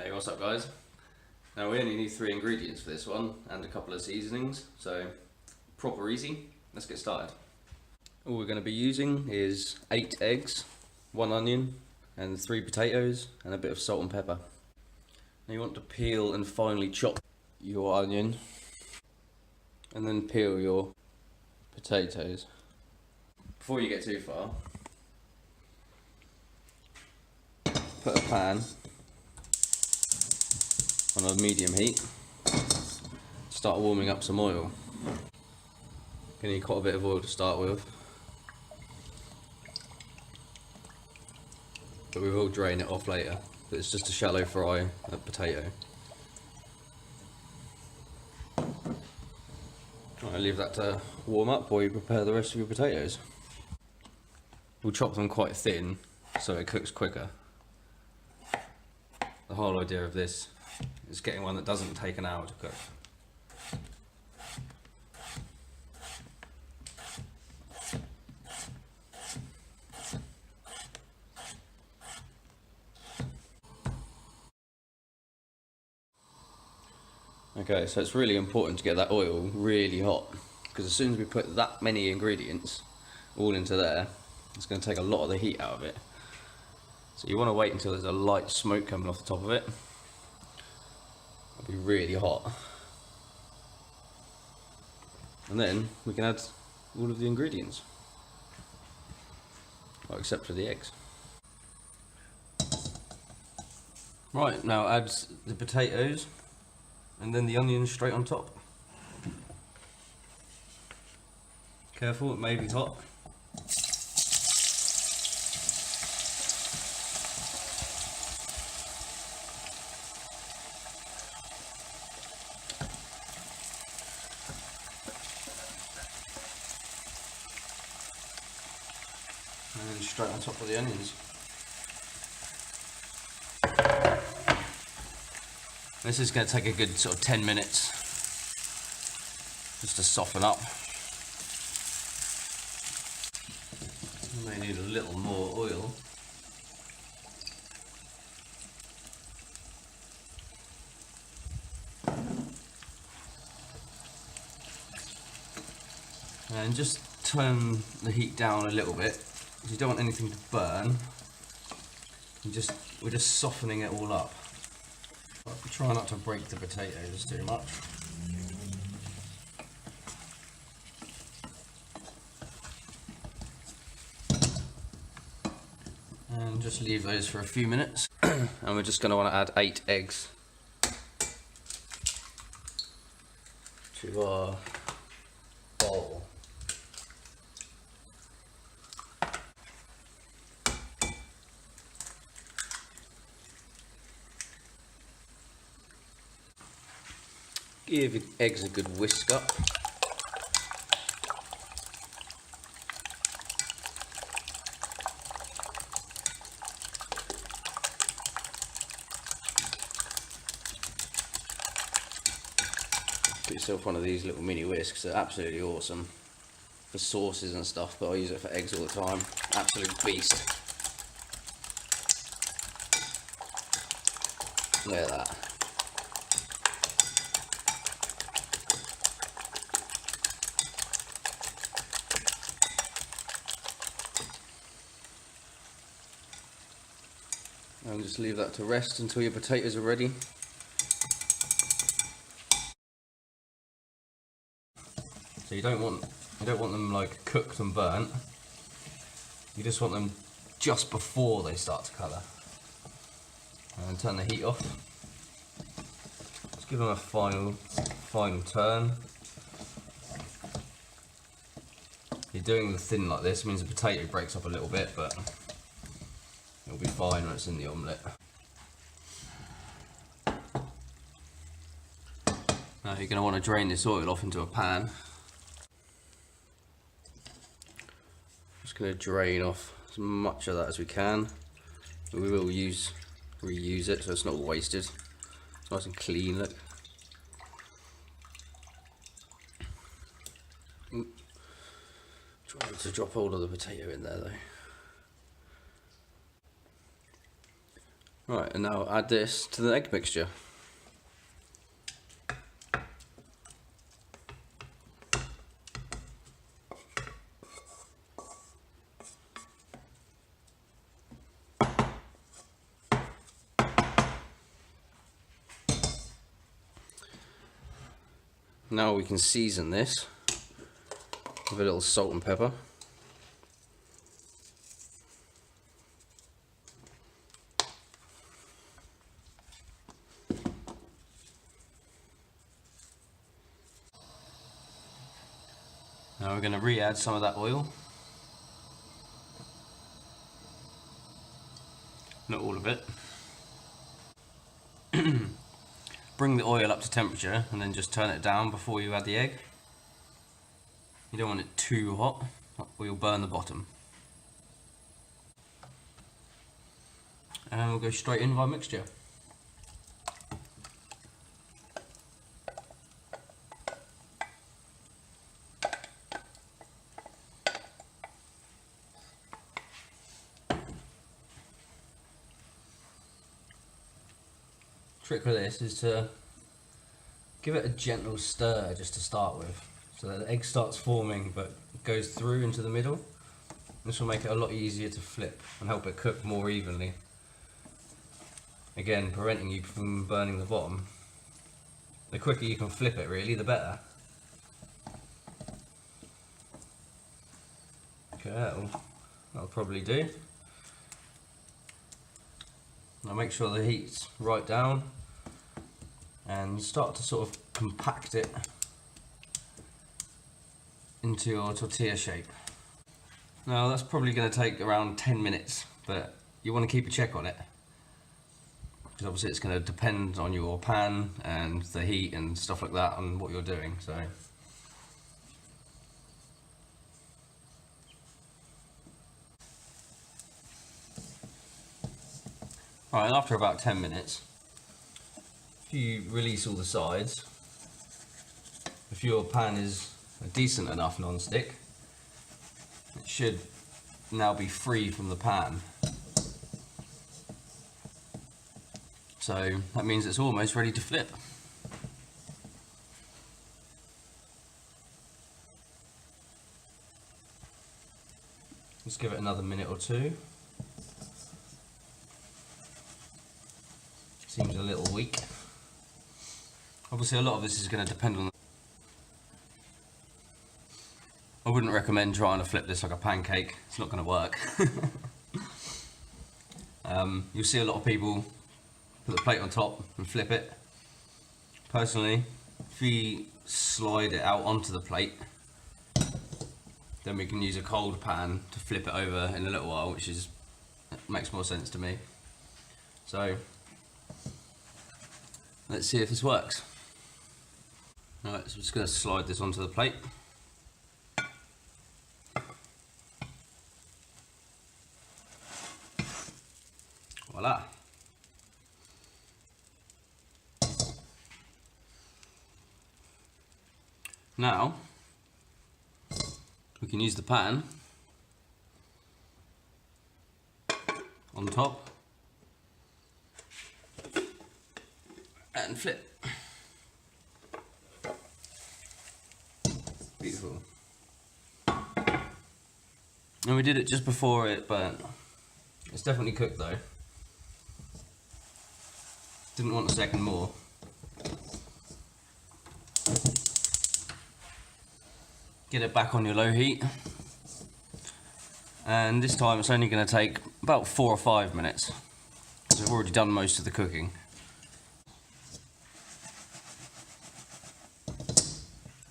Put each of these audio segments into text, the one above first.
Hey, what's up guys? Now we only need 3 ingredients for this one and a couple of seasonings, so proper easy. Let's get started. All we're going to be using is 8 eggs, 1 onion and 3 potatoes and a bit of salt and pepper. Now you want to peel and finely chop your onion and then peel your potatoes. Before you get too far, put a pan on a medium heat, start warming up some oil. You need quite a bit of oil to start with, but we will drain it off later. But it's just a shallow fry a potato. Right, leave that to warm up while you prepare the rest of your potatoes. We'll chop them quite thin so it cooks quicker. The whole idea of this is getting one that doesn't take an hour to cook. Okay, so it's really important to get that oil really hot, because as soon as we put that many ingredients all into there, it's going to take a lot of the heat out of it. So you want to wait until there's a light smoke coming off the top of it. It'll be really hot. And then we can add all of the ingredients. Well, except for the eggs. Right, now add the potatoes and then the onions straight on top. Careful, it may be hot. And then straight on top of the onions. This is going to take a good sort of 10 minutes just to soften up. You may need a little more oil. And just turn the heat down a little bit. You don't want anything to burn. We're just softening it all up. Try not to break the potatoes too much. And just leave those for a few minutes. And we're just going to want to add 8 eggs to our bowl. Give your eggs a good whisk up. Get yourself one of these little mini whisks, they're absolutely awesome for sauces and stuff, but I use it for eggs all the time. Absolute beast. Look at that. And just leave that to rest until your potatoes are ready. So you don't want them like cooked and burnt. You just want them just before they start to colour. And turn the heat off. Just give them a final turn. You're doing the thin like this means the potato breaks up a little bit, but it'll be fine when it's in the omelette. Now you're going to want to drain this oil off into a pan. Just going to drain off as much of that as we can. But we will reuse it so it's not wasted. It's nice and clean, look. Try to drop all of the potato in there though. Right, and now add this to the egg mixture. Now we can season this with a little salt and pepper. Now we're going to re-add some of that oil. Not all of it. Bring the oil up to temperature and then just turn it down before you add the egg. You don't want it too hot or you'll burn the bottom. And we'll go straight in with our mixture. Trick with this is to give it a gentle stir just to start with, so that the egg starts forming but goes through into the middle. This will make it a lot easier to flip and help it cook more evenly. Again, preventing you from burning the bottom. The quicker you can flip it really, the better. Okay, that'll probably do. Now make sure the heat's right down and start to sort of compact it into your tortilla shape. Now that's probably going to take around 10 minutes, but you want to keep a check on it, because obviously it's going to depend on your pan and the heat and stuff like that and what you're doing. So right, and after about 10 minutes, if you release all the sides, if your pan is a decent enough non-stick, it should now be free from the pan. So that means it's almost ready to flip. Let's give it another minute or two. Seems a little weak. Obviously a lot of this is going to depend on... I wouldn't recommend trying to flip this like a pancake. It's not going to work. You'll see a lot of people put the plate on top and flip it. Personally, if we slide it out onto the plate, then we can use a cold pan to flip it over in a little while, which makes more sense to me. So let's see if this works. Alright, so I'm just going to slide this onto the plate. Voila. Now we can use the pan on top and flip. Beautiful. And we did it just before it burnt. It's definitely cooked though. Didn't want a second more. Get it back on your low heat. And this time it's only going to take about 4 or 5 minutes, because we've already done most of the cooking.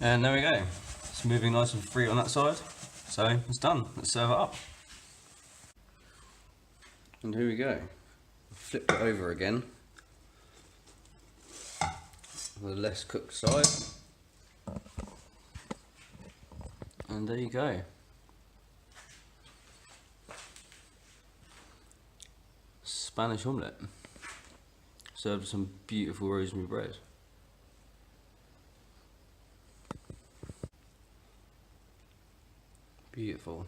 And there we go. It's moving nice and free on that side. So it's done. Let's serve it up. And here we go. Flip it over again. The less cooked side. And there you go. Spanish omelette. Served with some beautiful rosemary bread. Beautiful.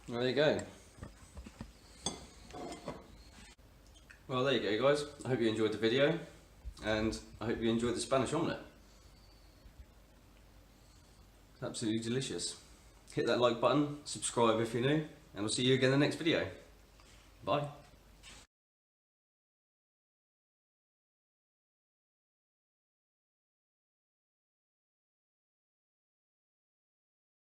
Well, there you go. Well, there you go, guys. I hope you enjoyed the video, and I hope you enjoyed the Spanish omelette. It's absolutely delicious. Hit that like button, subscribe if you're new, and we'll see you again in the next video. Bye.